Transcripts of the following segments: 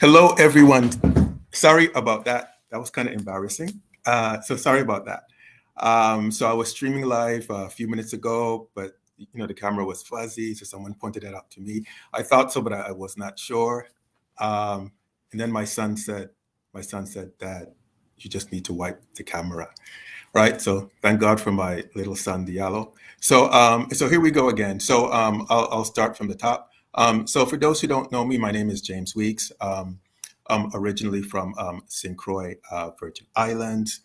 Hello, everyone. Sorry about that. That was kind of embarrassing. So sorry about that. So I was streaming live a few minutes ago, but the camera was fuzzy, so someone pointed that out to me. I thought so, but I was not sure. Um, and then my son said that you just need to wipe the camera, right? So thank God for my little son Diallo. So here we go again. So I'll start from the top. So for those who don't know me, my name is James Weeks. I'm originally from St. Croix, Virgin Islands.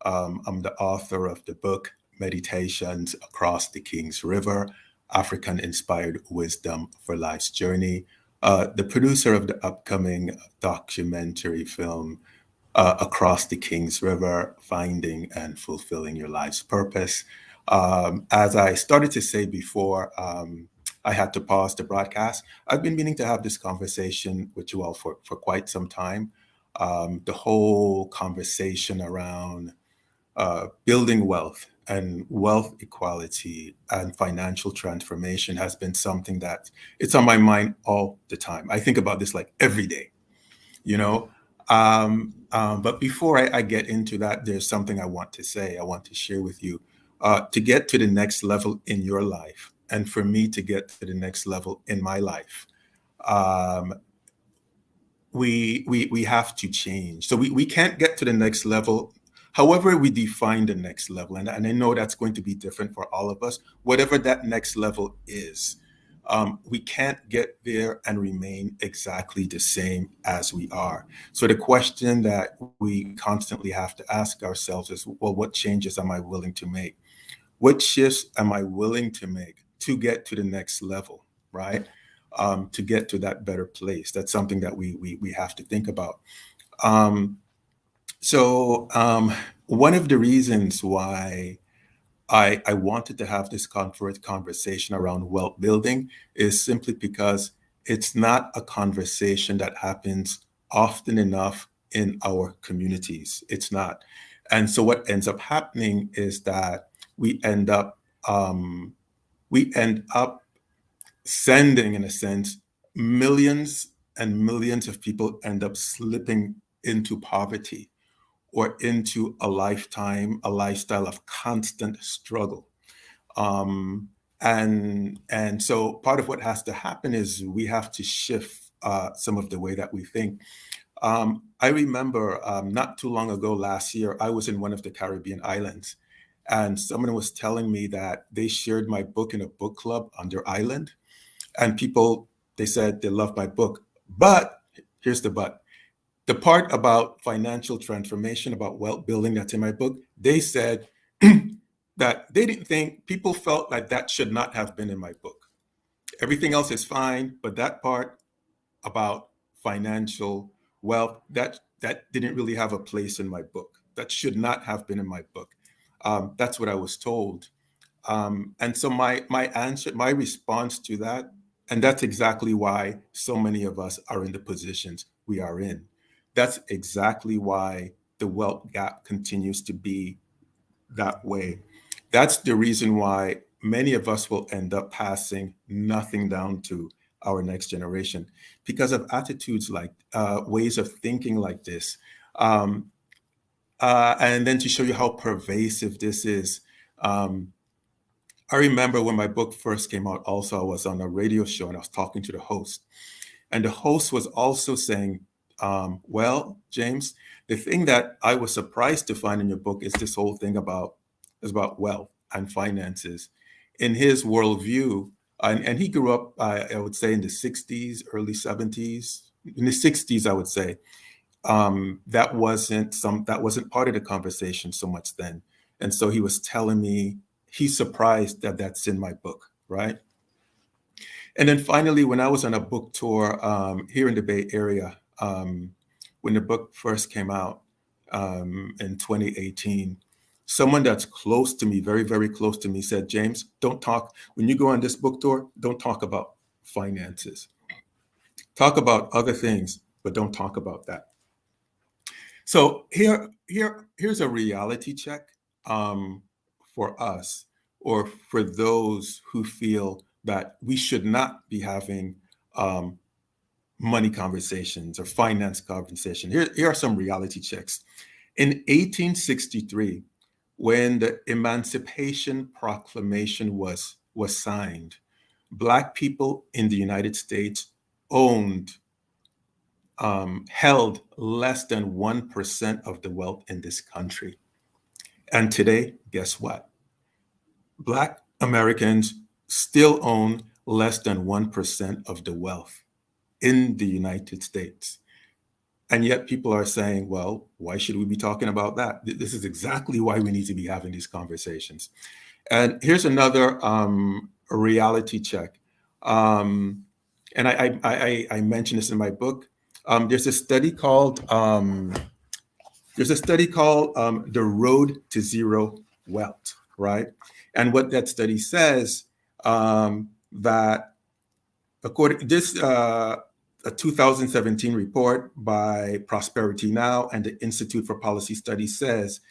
I'm the author of the book Meditations Across the King's River, African Inspired Wisdom for Life's Journey, the producer of the upcoming documentary film Across the King's River, Finding and Fulfilling Your Life's Purpose. As I started to say before, I had to pause the broadcast. I've been meaning to have this conversation with you all for quite some time. The whole conversation around building wealth and wealth equality and financial transformation has been something that it's on my mind all the time. I think about this like every day, you know. But before I get into that, there's something I want to say, I want to share with you. To get to the next level in your life, and for me to get to the next level in my life, um, we have to change. So we can't get to the next level. However, we define the next level, and I know that's going to be different for all of us, whatever that next level is. We can't get there and remain exactly the same as we are. So the question that we constantly have to ask ourselves is, well, what changes am I willing to make? What shifts am I willing to make to get to the next level, right? To get to that better place. That's something that we have to think about. Um, so one of the reasons why I wanted to have this conversation around wealth building is simply because it's not a conversation that happens often enough in our communities. It's not. And so what ends up happening is that we end up um, we end up sending, in a sense, millions and millions of people end up slipping into poverty or into a lifestyle of constant struggle. Um, and so part of what has to happen is we have to shift some of the way that we think. I remember not too long ago, last year, I was in one of the Caribbean islands, and someone was telling me that they shared my book in a book club on their island, and people, they said they loved my book, but here's the but. The part about financial transformation, about wealth building that's in my book, they said that they didn't think, people felt like that should not have been in my book. Everything else is fine, but that part about financial wealth, that didn't really have a place in my book. That should not have been in my book. That's what I was told. And so my answer, my response to that, and that's exactly why so many of us are in the positions we are in. That's exactly why the wealth gap continues to be that way. That's the reason why many of us will end up passing nothing down to our next generation because of attitudes like ways of thinking like this. Um, and then to show you how pervasive this is, um, I remember when my book first came out, also, I was on a radio show and I was talking to the host. And the host was also saying, well, James, the thing that I was surprised to find in your book is this whole thing about wealth and finances. In his worldview, and he grew up, I would say, in the 60s, early 70s, in the 60s, I would say. That wasn't part of the conversation so much then. And so he was telling me he's surprised that that's in my book, right? And then finally, when I was on a book tour here in the Bay Area, when the book first came out in 2018, someone that's close to me, very, very close to me, said, James, don't talk, when you go on this book tour, don't talk about finances. Talk about other things, but don't talk about that. So here's a reality check um, for us, or for those who feel that we should not be having um, money conversations or finance conversation. Here are some reality checks. In 1863, when the Emancipation Proclamation was signed, Black people in the United States owned, held less than 1% of the wealth in this country. And today, guess what? Black Americans still own less than 1% of the wealth in the United States. And yet people are saying, well, why should we be talking about that? This is exactly why we need to be having these conversations. And here's another reality check. And I mentioned this in my book. There's a study called The Road to Zero Wealth, right? And what that study says, that according to this, a 2017 report by Prosperity Now and the Institute for Policy Studies says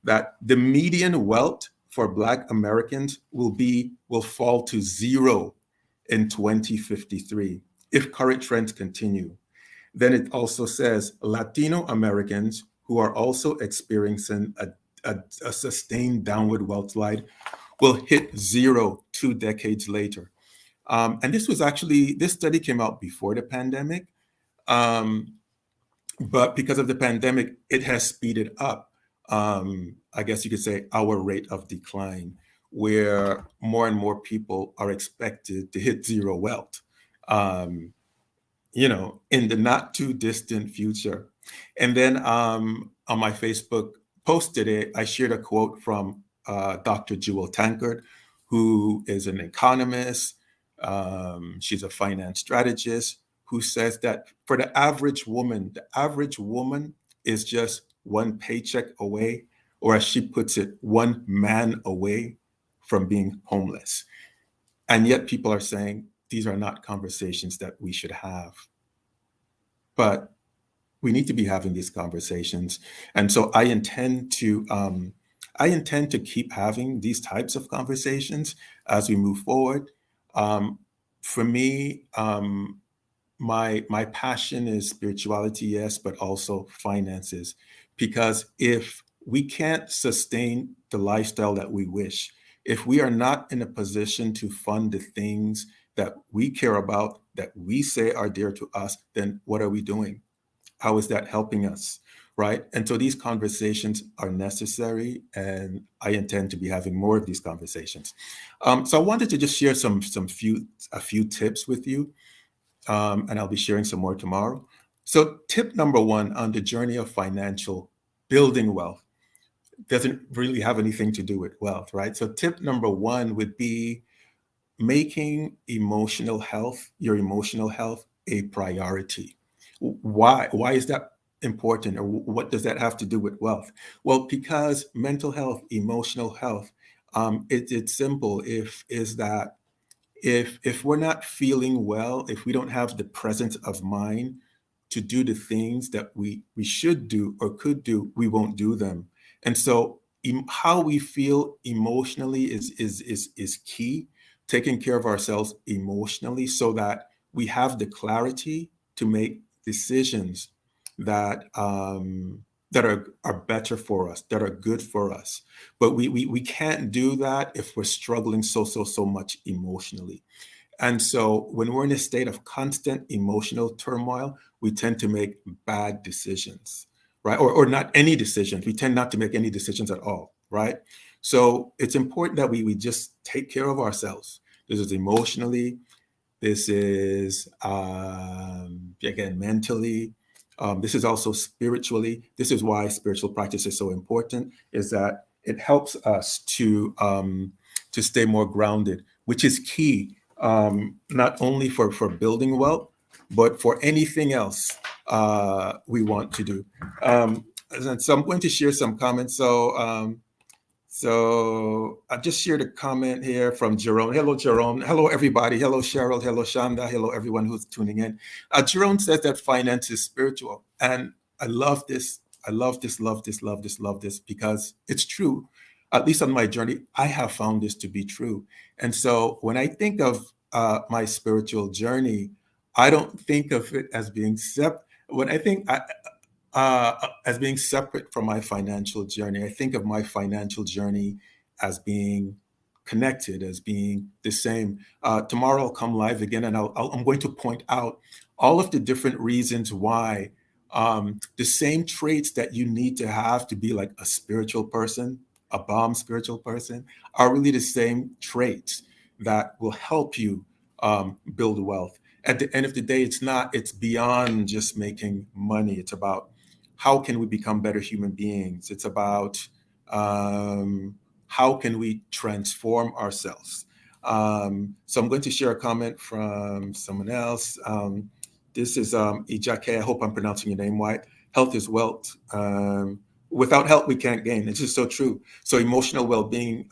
that the median wealth for Black Americans will fall to zero in 2053 if current trends continue. Then it also says Latino Americans who are also experiencing a sustained downward wealth slide will hit zero 2 decades later. And this study came out before the pandemic, but because of the pandemic, it has speeded up, I guess you could say, our rate of decline, where more and more people are expected to hit zero wealth, in the not too distant future. And then on my Facebook post today, I shared a quote from Dr. Jewel Tankard, who is an economist. She's a finance strategist who says that for the average woman is just one paycheck away, or as she puts it, one man away from being homeless. And yet people are saying these are not conversations that we should have. But we need to be having these conversations. And so I intend to keep having these types of conversations as we move forward. For me, my passion is spirituality, yes, but also finances. Because if we can't sustain the lifestyle that we wish, if we are not in a position to fund the things that we care about, that we say are dear to us, then what are we doing? How is that helping us? Right. And so these conversations are necessary, and I intend to be having more of these conversations. So I wanted to just share a few tips with you, and I'll be sharing some more tomorrow. So tip number one on the journey of financial building wealth doesn't really have anything to do with wealth, right? So tip number one would be making your emotional health a priority. Why is that important, or what does that have to do with wealth? Well, because mental health, emotional health, it's simple. If we're not feeling well, if we don't have the presence of mind to do the things that we should do or could do, we won't do them. And so how we feel emotionally is key. Taking care of ourselves emotionally so that we have the clarity to make decisions that are better for us, that are good for us. But we can't do that if we're struggling so much emotionally. And so when we're in a state of constant emotional turmoil, we tend to make bad decisions, right? Or not any decisions. We tend not to make any decisions at all, right? So it's important that we just take care of ourselves. This is emotionally, this is, again, mentally, this is also spiritually. This is why spiritual practice is so important, is that it helps us to stay more grounded, which is key, not only for building wealth, but for anything else we want to do. And so I'm going to share some comments. So I just shared a comment here from Jerome. Hello, Jerome. Hello, everybody. Hello, Cheryl. Hello, Shanda. Hello, everyone who's tuning in. Jerome says that finance is spiritual. And I love this. I love this because it's true. At least on my journey, I have found this to be true. And so when I think of my spiritual journey, I don't think of it as being when I think as being separate from my financial journey. I think of my financial journey as being connected, as being the same. Tomorrow I'll come live again, and I'm going to point out all of the different reasons why the same traits that you need to be like a spiritual person, a bomb spiritual person, are really the same traits that will help you build wealth. At the end of the day, it's beyond just making money. It's about how can we become better human beings. It's about how can we transform ourselves. So I'm going to share a comment from someone else. This is Ijake. I hope I'm pronouncing your name right. Health is wealth. Without health, we can't gain. It's just so true. So emotional well-being,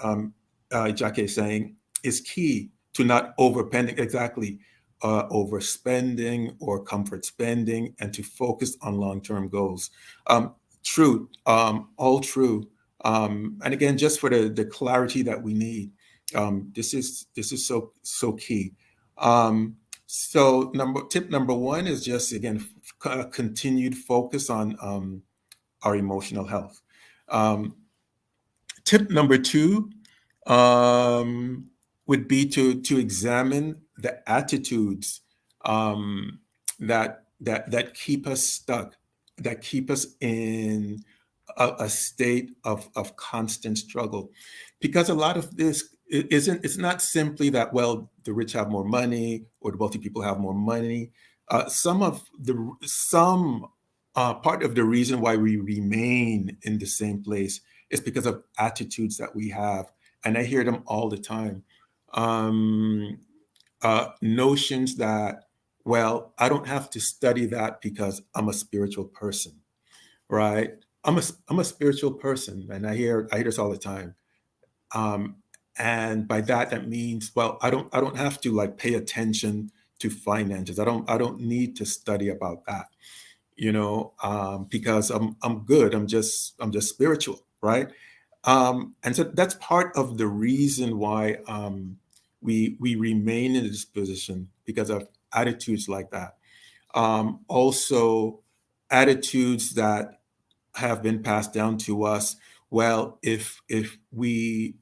Ijake is saying, is key to not overspending. Exactly. Overspending or comfort spending, and to focus on long-term goals. True, all true. And again, just for the clarity that we need, this is so key. So tip number one is just again continued focus on our emotional health. Um, Tip number two um, would be to examine the attitudes that keep us stuck, that keep us in a state of constant struggle, because a lot of this isn't. It's not simply that, well, the rich have more money or the wealthy people have more money. Some part of the reason why we remain in the same place is because of attitudes that we have, and I hear them all the time. Um, Notions that, well, I don't have to study that because I'm a spiritual person, right? I'm a spiritual person, and I hear this all the time. Um, and by that, that means, well, I don't have to like pay attention to finances. I don't need to study about that, because I'm good. I'm just spiritual, right? And so that's part of the reason why we remain in this position, because of attitudes like that. Also, attitudes that have been passed down to us. Well, if we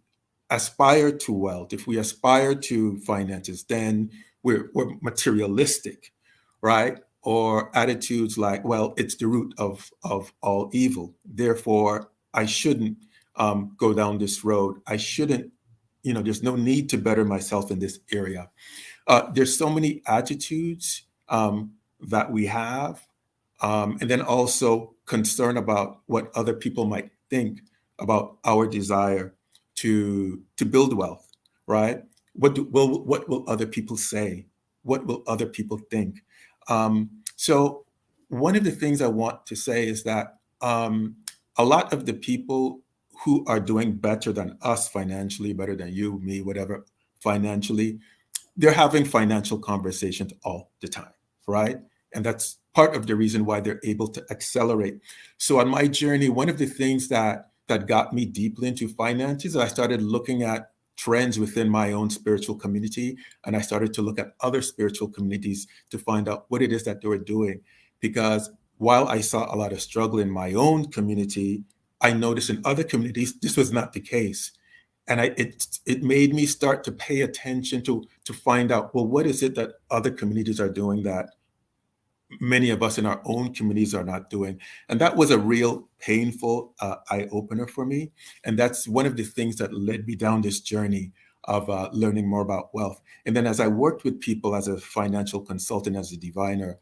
aspire to wealth, if we aspire to finances, then we're materialistic, right? Or attitudes like, well, it's the root of all evil. Therefore, I shouldn't go down this road. I shouldn't, there's no need to better myself in this area. There's so many attitudes that we have, and then also concern about what other people might think about our desire to build wealth, right? What will other people say? What will other people think? So one of the things I want to say is that a lot of the people who are doing better than us financially, better than you, me, whatever, financially, they're having financial conversations all the time, right? And that's part of the reason why they're able to accelerate. So on my journey, one of the things that got me deeply into finances, I started looking at trends within my own spiritual community, and I started to look at other spiritual communities to find out what it is that they were doing. Because while I saw a lot of struggle in my own community, I noticed in other communities this was not the case, and it made me start to pay attention to find out, well, what is it that other communities are doing that many of us in our own communities are not doing. And that was a real painful eye opener for me, and that's one of the things that led me down this journey of learning more about wealth. And then as I worked with people as a financial consultant, as a diviner,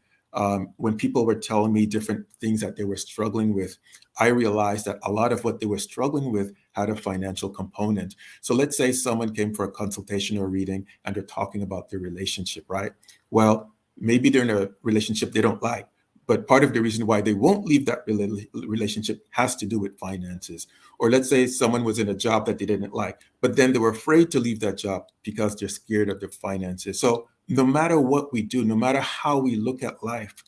when people were telling me different things that they were struggling with, I realized that a lot of what they were struggling with had a financial component. So let's say someone came for a consultation or reading and they're talking about their relationship, right? Well, maybe they're in a relationship they don't like, but part of the reason why they won't leave that relationship has to do with finances. Or let's say someone was in a job that they didn't like, but then they were afraid to leave that job because they're scared of their finances. So no matter what we do, no matter how we look at life,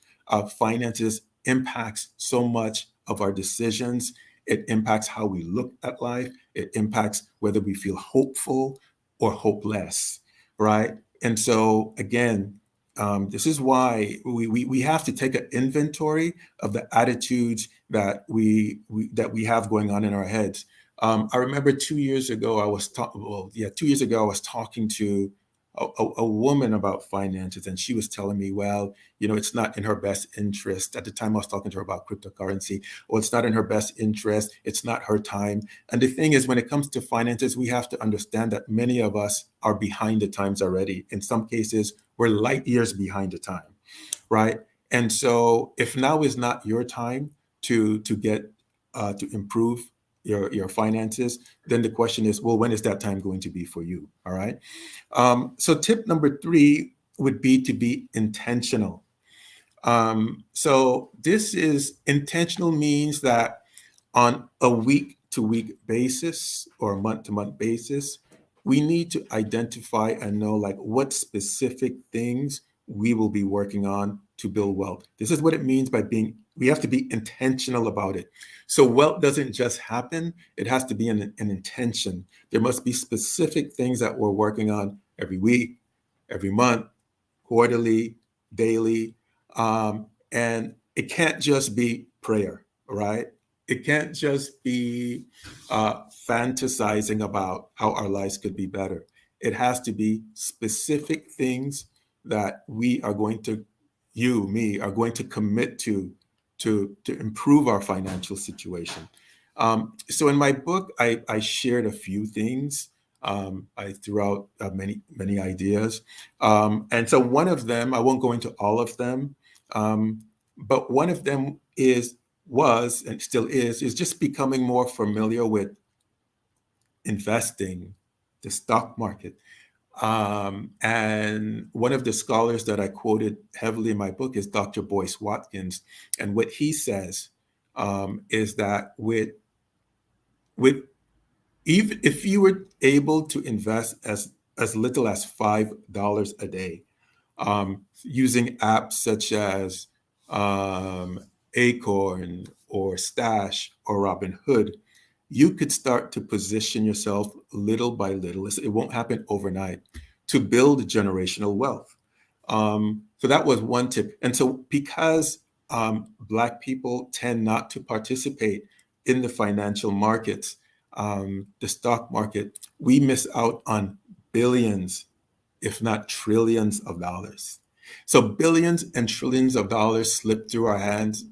finances impacts so much of our decisions. It impacts how we look at life. It impacts whether we feel hopeful or hopeless, right? And so again, This is why we have to take an inventory of the attitudes that we have going on in our heads. I remember 2 years ago, well, yeah, 2 years ago, I was talking to a woman about finances, and she was telling me, well, it's not in her best interest. At the time, I was talking to her about cryptocurrency. Well, it's not in her best interest. It's not her time. And the thing is, when it comes to finances, we have to understand that many of us are behind the times already. In some cases, we're light years behind the time, right? And so, if now is not your time to get to improve your finances, then the question is, well, when is that time going to be for you? All right. So tip number 3 would be to be intentional. So this is intentional means that on a week to week basis or month to month basis, we need to identify and know like what specific things we will be working on to build wealth. This is what it means by we have to be intentional about it. So wealth doesn't just happen, it has to be an intention. There must be specific things that we're working on every week, every month, quarterly, daily. And it can't just be prayer, right? It can't just be fantasizing about how our lives could be better. It has to be specific things that we are going to, you, me, are going to commit to improve our financial situation. So in my book, I shared a few things. I threw out many ideas, and so one of them, I won't go into all of them, but one of them was and still is just becoming more familiar with investing, the stock market. And one of the scholars that I quoted heavily in my book is Dr. Boyce Watkins, and what he says is that with even if you were able to invest as little as $5 a day, using apps such as Acorn or Stash or Robinhood, you could start to position yourself little by little. It won't happen overnight to build generational wealth. So that was one tip. And so because Black people tend not to participate in the financial markets, the stock market, we miss out on billions, if not trillions of dollars. So billions and trillions of dollars slip through our hands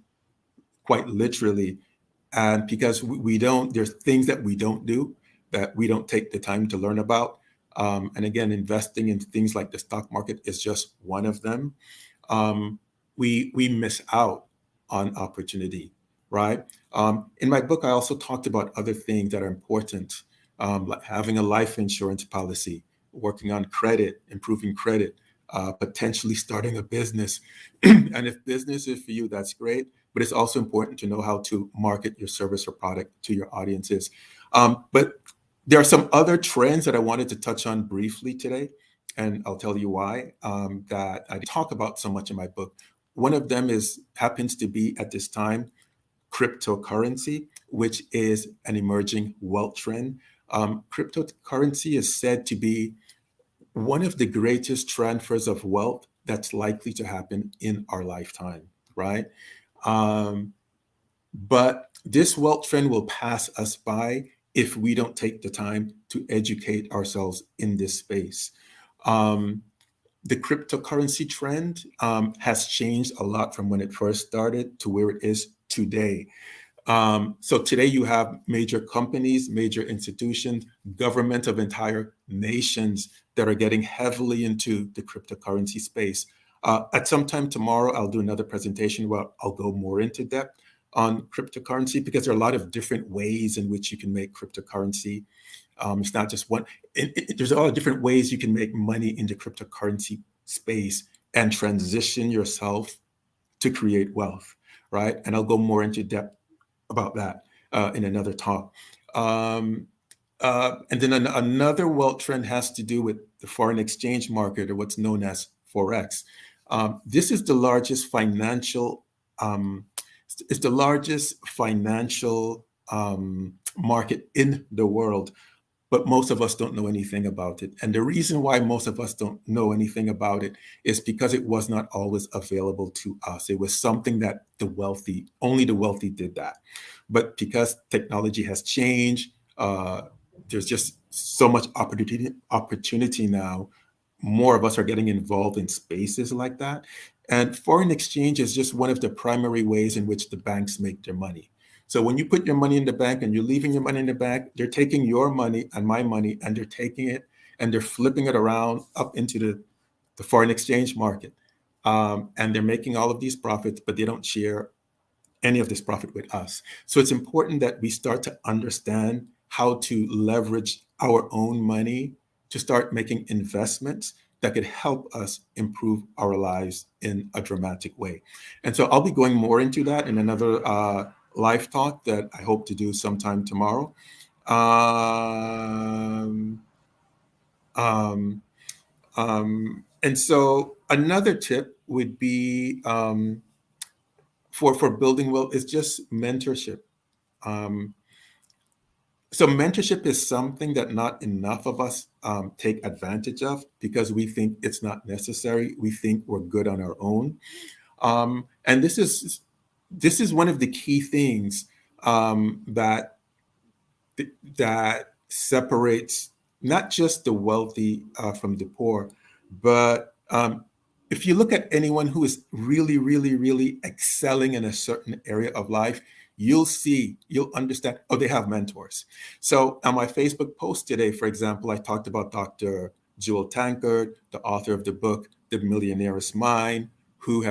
quite literally. And because we don't, there's things that we don't do, that we don't take the time to learn about. And again, investing in things like the stock market is just one of them. We miss out on opportunity, right? In my book, I also talked about other things that are important, like having a life insurance policy, working on credit, improving credit, potentially starting a business. And if business is for you, that's great. But it's also important to know how to market your service or product to your audiences. But there are some other trends that I wanted to touch on briefly today, and I'll tell you why, that I talk about so much in my book. One of them happens to be at this time cryptocurrency, which is an emerging wealth trend. Cryptocurrency is said to be one of the greatest transfers of wealth that's likely to happen in our lifetime, right? Um, but this wealth trend will pass us by if we don't take the time to educate ourselves in this space. Um, the cryptocurrency trend has changed a lot from when it first started to where it is today. So today you have major companies, major institutions, government of entire nations that are getting heavily into the cryptocurrency space. At some time tomorrow, I'll do another presentation where I'll go more into depth on cryptocurrency because there are a lot of different ways in which you can make cryptocurrency. It's not just one. There's a lot of different ways you can make money in the cryptocurrency space and transition yourself to create wealth, right? And I'll go more into depth about that in another talk. And then another wealth trend has to do with the foreign exchange market, or what's known as Forex. This is the largest financial market in the world. but most of us don't know anything about it. And the reason why most of us don't know anything about it is because it was not always available to us. It was something that only the wealthy did that. But because technology has changed, there's just so much opportunity now. More of us are getting involved in spaces like that. And foreign exchange is just one of the primary ways in which the banks make their money. So when you put your money in the bank and you're leaving your money in the bank, they're taking your money and my money and they're taking it and they're flipping it around up into the foreign exchange market. And they're making all of these profits, but they don't share any of this profit with us. So it's important that we start to understand how to leverage our own money to start making investments that could help us improve our lives in a dramatic way. And so I'll be going more into that in another live talk that I hope to do sometime tomorrow. Um, um, and so another tip would be for building wealth is just mentorship. Um, so mentorship is something that not enough of us take advantage of because we think it's not necessary. We think we're good on our own, and this is one of the key things that that separates not just the wealthy from the poor, but if you look at anyone who is really, really, really excelling in a certain area of life, you'll understand, oh, they have mentors. So on my Facebook post today, for example, I talked about Dr. Jewel Tankard, the author of the book, The Millionaire's Mind, who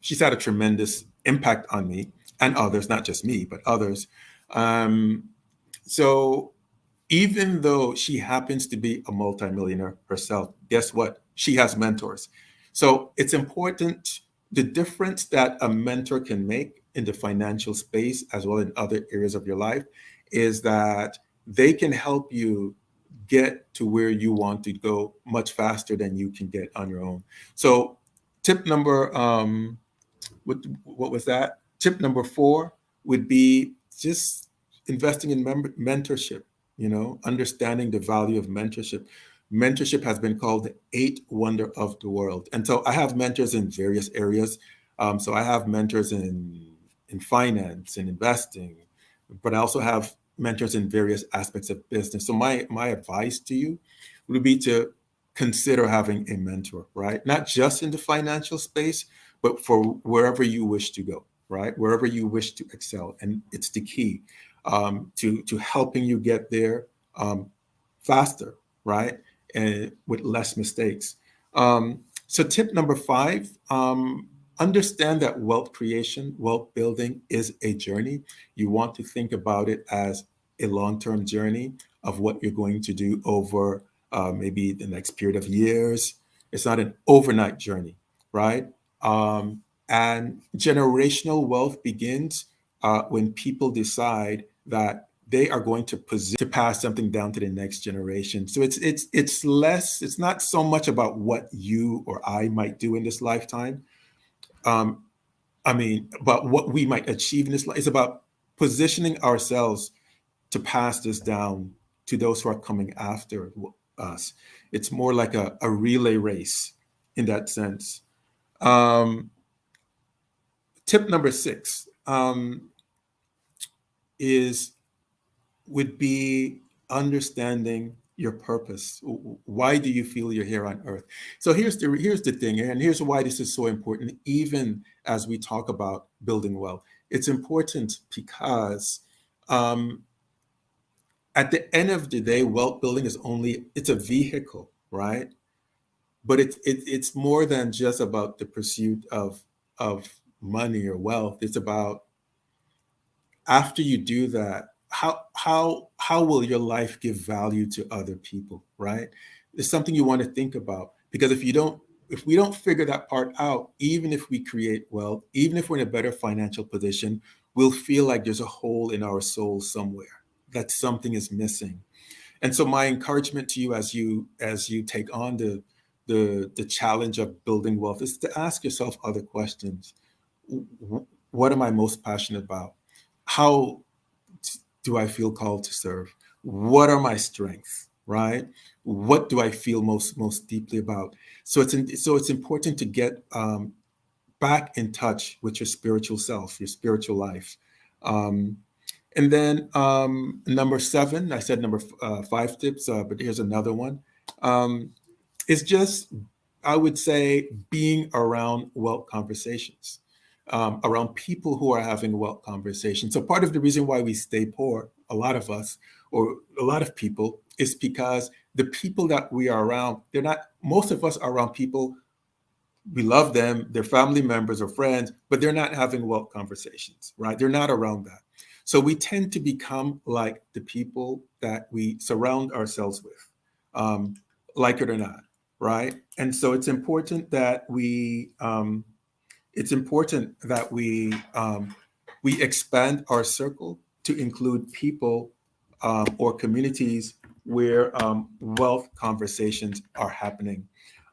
she's had a tremendous impact on me and others, not just me, but others. Um, so even though she happens to be a multimillionaire herself, guess what? She has mentors. So it's important. The difference that a mentor can make in the financial space, as well in other areas of your life, is that they can help you get to where you want to go much faster than you can get on your own. So, tip number what was that? Tip number 4 would be just investing in mentorship, understanding the value of mentorship. Mentorship has been called the eighth wonder of the world. And so I have mentors in various areas. So I have mentors in finance and investing, but I also have mentors in various aspects of business. So my advice to you would be to consider having a mentor, right? Not just in the financial space, but for wherever you wish to go, right? Wherever you wish to excel, and it's the key to helping you get there faster, right, and with less mistakes. So, tip number 5: understand that wealth creation, wealth building is a journey. You want to think about it as a long-term journey of what you're going to do over maybe the next period of years. It's not an overnight journey, right? And generational wealth begins when people decide that they are going to pass something down to the next generation. So it's not so much about what you or I might do in this lifetime. Um, about what we might achieve in this life. It's about positioning ourselves to pass this down to those who are coming after us. It's more like a relay race in that sense. Um, Tip number 6 is would be understanding your purpose. Why do you feel you're here on earth? So here's the thing, and here's why this is so important. Even as we talk about building wealth, it's important because um, at the end of the day, wealth building it's a vehicle, right? But it's more than just about the pursuit of money or wealth. It's about, after you do that, how will your life give value to other people, right? It's something you want to think about, because if we don't figure that part out, even if we create wealth, even if we're in a better financial position, we'll feel like there's a hole in our soul somewhere, that something is missing. And so my encouragement to you, as you take on the challenge of building wealth, is to ask yourself other questions. What am I most passionate about? How do I feel called to serve? What are my strengths, right? What do I feel most deeply about? So it's important to get back in touch with your spiritual self, your spiritual life. Um, and then number seven, I said number five tips, but here's another one. Um, it's just, I would say, being around wealth conversations, around people who are having wealth conversations. So part of the reason why we stay poor, a lot of us, or a lot of people, is because the people that we are around, they're not, most of us are around people, we love them, they're family members or friends, but they're not having wealth conversations, right? They're not around that. So we tend to become like the people that we surround ourselves with, um, like it or not, right? And so it's important that we expand our circle to include people or communities where wealth conversations are happening.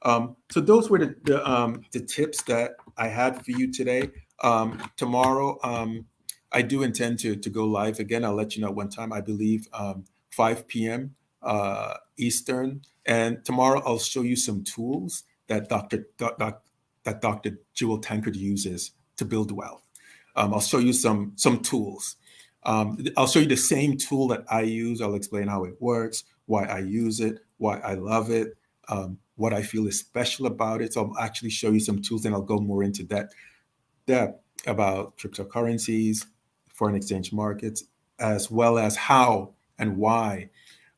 So those were the tips that I had for you today. Tomorrow, I do intend to go live again. I'll let you know one time. I believe 5 p.m. Eastern. And tomorrow I'll show you some tools that Dr. Jewel Tankard uses to build wealth. I'll show you some tools. I'll show you the same tool that I use. I'll explain how it works, why I use it, why I love it, what I feel is special about it. So I'll actually show you some tools, and I'll go more into that depth about cryptocurrencies, foreign exchange markets, as well as how and why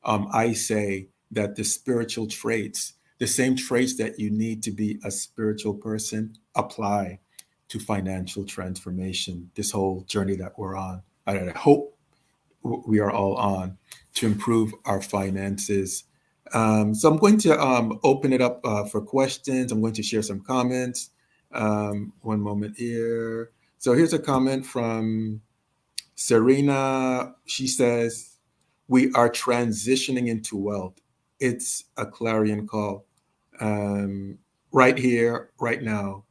I say that the spiritual traits, the same traits that you need to be a spiritual person, apply to financial transformation, this whole journey that we're on. I hope we are all on to improve our finances. So I'm going to open it up for questions. I'm going to share some comments. One moment here. So here's a comment from Serena. She says, "We are transitioning into wealth. It's a clarion call. Um, right here, right now.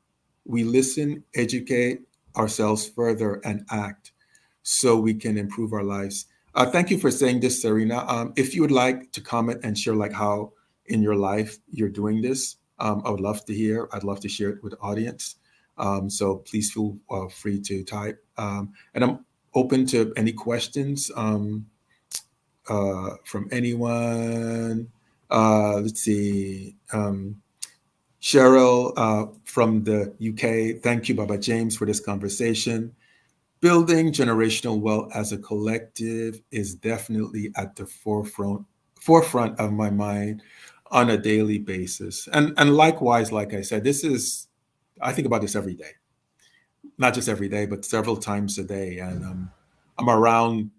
We listen, educate ourselves further, and act so we can improve our lives." Thank you for saying this, Serena. If you would like to comment and share, like how in your life you're doing this, I would love to hear. I'd love to share it with the audience. So please feel free to type. And I'm open to any questions from anyone. Let's see. Cheryl from the UK. Thank you, Baba James, for this conversation. Building generational wealth as a collective is definitely at the forefront of my mind on a daily basis. And likewise, like I said, this is, I think about this every day, not just every day, but several times a day. And I'm around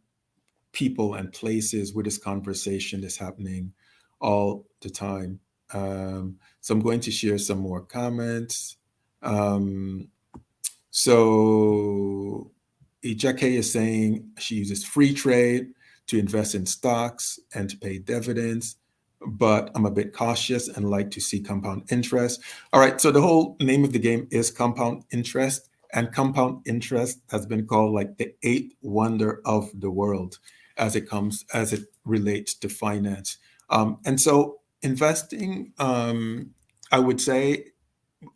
people and places where this conversation is happening all the time. So I'm going to share some more comments. Um, so Ejake is saying she uses free trade to invest in stocks and to pay dividends, but I'm a bit cautious and like to see compound interest. All right, so the whole name of the game is compound interest, and compound interest has been called like the eighth wonder of the world as it relates to finance. And so investing, I would say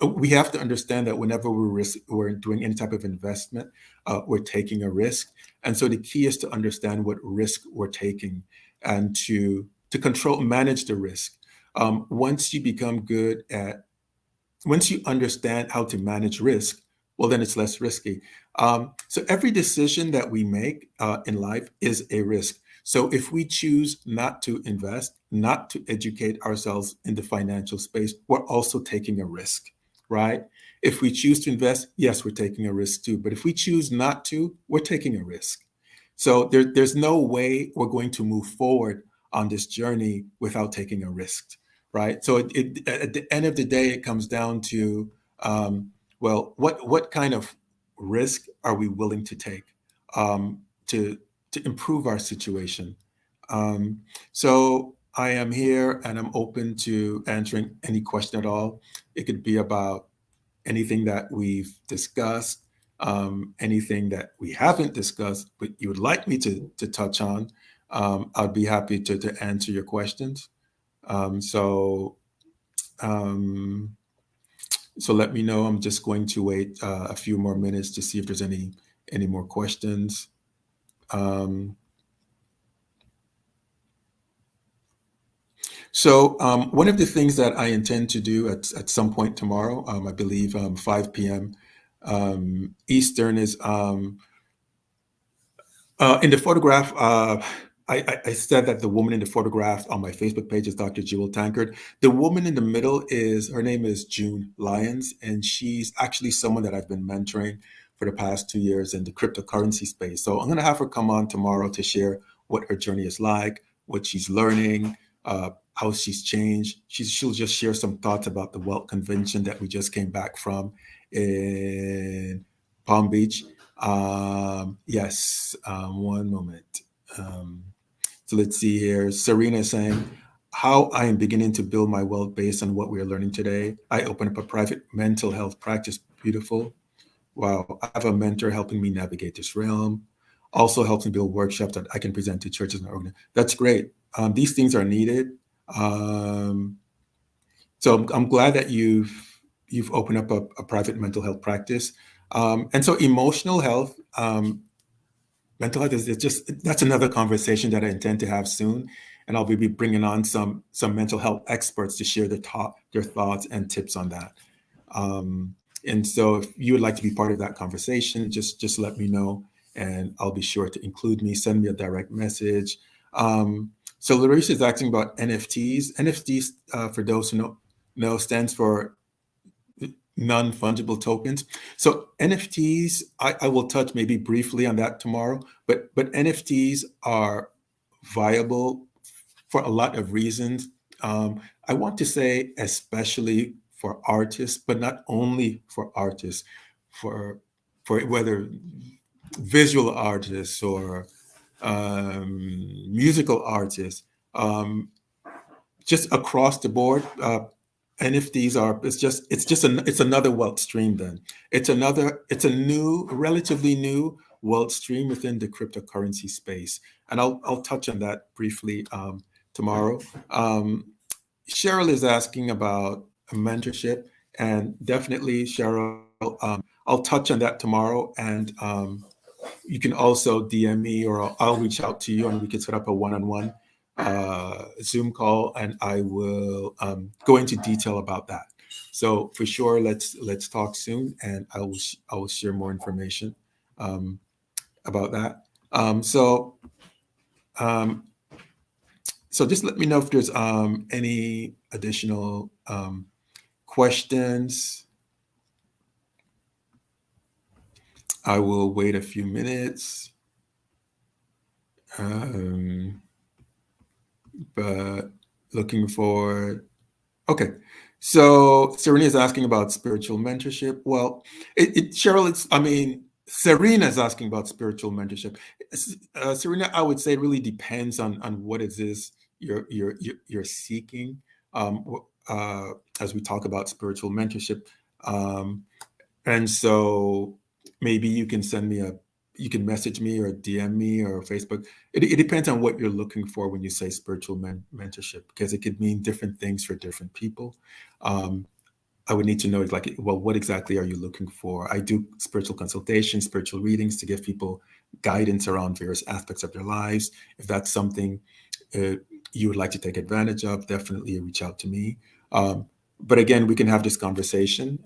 we have to understand that whenever we're doing any type of investment, we're taking a risk. And so the key is to understand what risk we're taking and to control, manage the risk. Once you become good at, once you understand how to manage risk, well, then it's less risky. So every decision that we make in life is a risk. So if we choose not to invest, not to educate ourselves in the financial space, we're also taking a risk, right? If we choose to invest, yes, we're taking a risk too. But if we choose not to, we're taking a risk. So there's no way we're going to move forward on this journey without taking a risk, right? So at the end of the day, it comes down to, well, what kind of risk are we willing to take um, to to improve our situation? So I am here and I'm open to answering any question at all. It could be about anything that we've discussed, anything that we haven't discussed, but you would like me to touch on. I'd be happy to answer your questions. So um, so let me know. I'm just going to wait a few more minutes to see if there's any more questions. Um, one of the things that I intend to do at some point tomorrow, I believe 5 p.m. Eastern is in the photograph. I said that the woman in the photograph on my Facebook page is Dr. Jewel Tankard. The woman in the middle her name is June Lyons, and she's actually someone that I've been mentoring for the past 2 years in the cryptocurrency space. So I'm going to have her come on tomorrow to share what her journey is like, what she's learning, how she's changed. She'll just share some thoughts about the Wealth Convention that we just came back from in Palm Beach. Yes, one moment. Um, so let's see here. Serena is saying, how I am beginning to build my wealth based on what we are learning today. I open up a private mental health practice. Beautiful. Wow. I have a mentor helping me navigate this realm. Also helps me build workshops that I can present to churches and organizations. That's great. These things are needed. Um, so I'm glad that you've opened up a private mental health practice. And so emotional health, mental health is just that's another conversation that I intend to have soon, and I'll be bringing on some mental health experts to share their thoughts and tips on that. Um, and so, if you would like to be part of that conversation, just let me know, and I'll be sure to include me. Send me a direct message. So Larissa is asking about NFTs. NFTs, for those who know, stands for non-fungible tokens. So NFTs, I will touch maybe briefly on that tomorrow, but NFTs are viable for a lot of reasons. I want to say especially for artists, but not only for artists, for whether visual artists or musical artists, just across the board. NFTs are it's another wealth stream. Then it's a new, relatively new wealth stream within the cryptocurrency space, and I'll touch on that briefly tomorrow. Cheryl is asking about a mentorship, and definitely, Cheryl, I'll touch on that tomorrow, and you can also DM me, or I'll reach out to you, and we can set up a one-on-one Zoom call, and I will go into detail about that. So for sure, let's talk soon, and I will share more information um, about that. Um, so just let me know if there's any additional questions. I will wait a few minutes. But looking forward. Okay. So Serena is asking about spiritual mentorship. Well, Cheryl, I mean, Serena is asking about spiritual mentorship. Serena, I would say it really depends on what it is you're seeking. As we talk about spiritual mentorship, um, and so maybe you can message me or DM me or Facebook. It depends on what you're looking for when you say spiritual mentorship, because it could mean different things for different people. Um, I would need to know, like, well, what exactly are you looking for? I do spiritual consultations, spiritual readings to give people guidance around various aspects of their lives. If that's something uh, you would like to take advantage of, definitely reach out to me. Um, but again, we can have this conversation.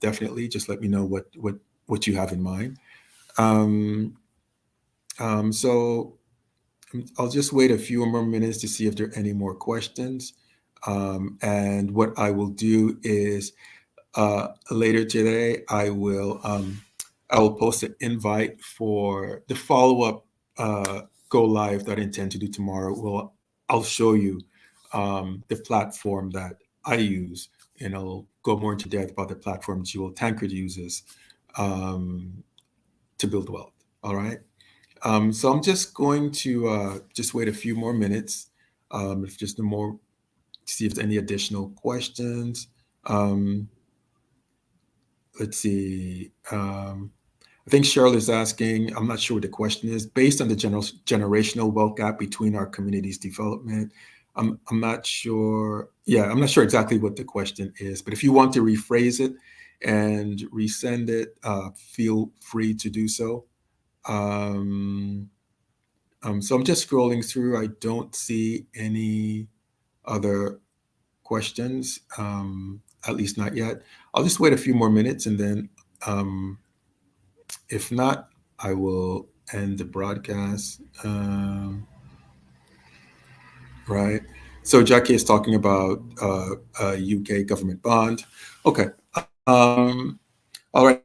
Definitely, just let me know what you have in mind. Um, so I'll just wait a few more minutes to see if there are any more questions. And what I will do is later today, I will post an invite for the follow up go live that I intend to do tomorrow. Well, I'll show you the platform that I use, and I'll go more into depth about the platform Jewel Tankard uses um, to build wealth. All right. So I'm just going to just wait a few more minutes. If just no more, see if there's any additional questions. Um, let's see. I think Cheryl is asking, I'm not sure what the question is, based on the generational wealth gap between our community's development. I'm not sure. Yeah, I'm not sure exactly what the question is, but if you want to rephrase it and resend it, feel free to do so. Um, so I'm just scrolling through. I don't see any other questions, at least not yet. I'll just wait a few more minutes and then um, if not, I will end the broadcast. Right. So Jackie is talking about a UK government bond. Okay. All right.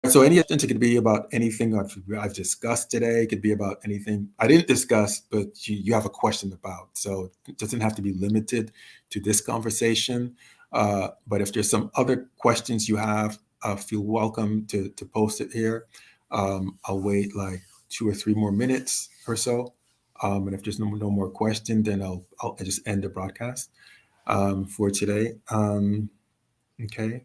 So any questions? It could be about anything I've discussed today. It could be about anything I didn't discuss, but you have a question about. So it doesn't have to be limited to this conversation. But if there's some other questions you have, feel welcome to post it here. I'll wait like 2 or 3 more minutes or so. And if there's no more question, then I'll just end the broadcast for today. Okay.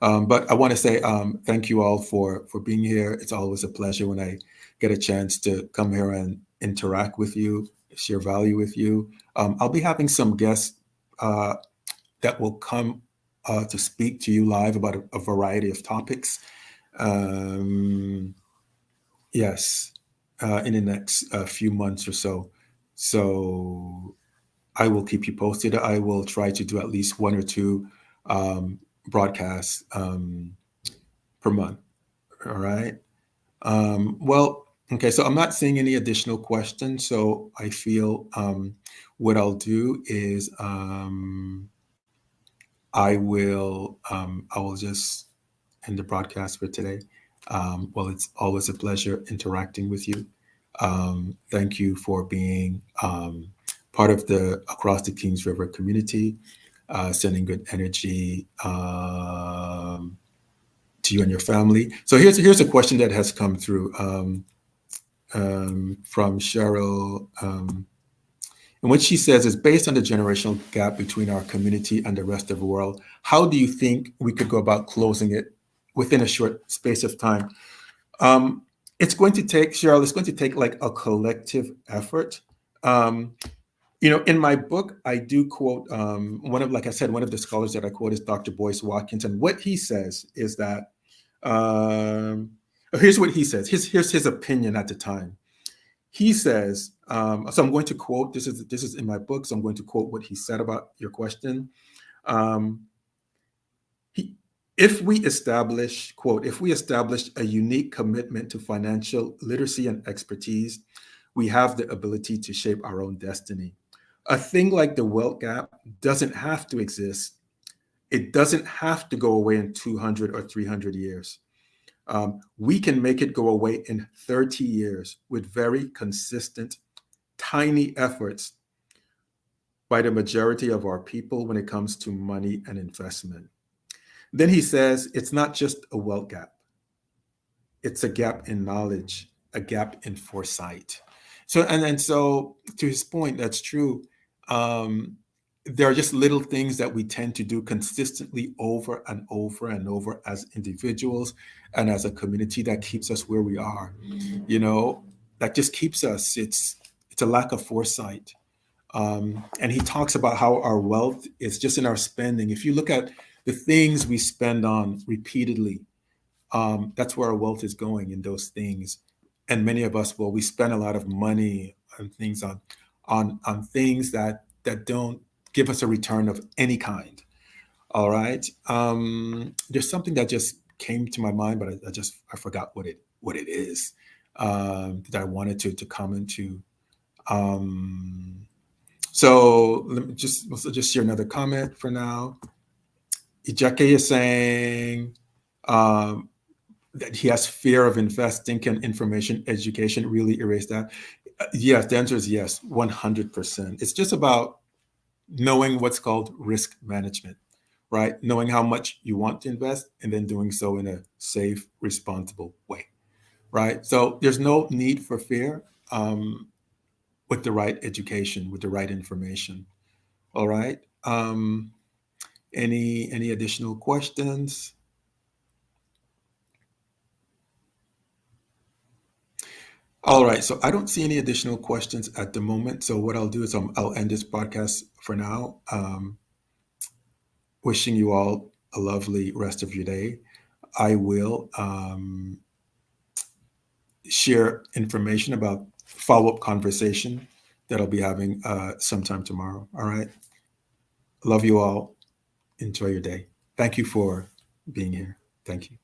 But I want to say thank you all for being here. It's always a pleasure when I get a chance to come here and interact with you, share value with you. I'll be having some guests uh, that will come to speak to you live about a variety of topics. Um, yes, in the next few months or so. So I will keep you posted. I will try to do at least 1 or 2 um, broadcasts per month. All right. Well, okay. So I'm not seeing any additional questions. So I feel what I'll do is I will just end the broadcast for today. Well, it's always a pleasure interacting with you. Thank you for being part of the Across the Kings River community, sending good energy to you and your family. So here's a question that has come through from Cheryl. And what she says is based on the generational gap between our community and the rest of the world, how do you think we could go about closing it within a short space of time? Um, it's going to take, Cheryl, it's going to take like a collective effort. Um, in my book, I do quote like I said, one of the scholars that I quote is Dr. Boyce Watkins. And what he says is that, um, here's what he says. Here's his opinion at the time. He says, so I'm going to quote, this is in my book, so I'm going to quote what he said about your question. Um, he, if we establish, quote, if we establish a unique commitment to financial literacy and expertise, we have the ability to shape our own destiny. A thing like the wealth gap doesn't have to exist. It doesn't have to go away in 200 or 300 years. We can make it go away in 30 years with very consistent, tiny efforts by the majority of our people when it comes to money and investment. Then he says it's not just a wealth gap, it's a gap in knowledge, a gap in foresight. So to his point, that's true. Um, there are just little things that we tend to do consistently over and over and over as individuals and as a community that keeps us where we are. You know, that just keeps us. It's a lack of foresight. And he talks about how our wealth is just in our spending. If you look at the things we spend on repeatedly, that's where our wealth is going in those things. And many of us, well, we spend a lot of money on things on things that don't give us a return of any kind. All right. There's something that just came to my mind, but I forgot what it is that I wanted to comment to. Um, so let's just share another comment for now. Ijake is saying um, that he has fear of investing. Can information education really erase that? Yes, the answer is yes, 100%. It's just about knowing what's called risk management, right? Knowing how much you want to invest and then doing so in a safe, responsible way, right? So there's no need for fear with the right education, with the right information. All right. Any additional questions? All right. So I don't see any additional questions at the moment. So what I'll do is I'll end this podcast for now. Wishing you all a lovely rest of your day. I will share information about follow-up conversation that I'll be having sometime tomorrow. All right. Love you all. Enjoy your day. Thank you for being here. Thank you.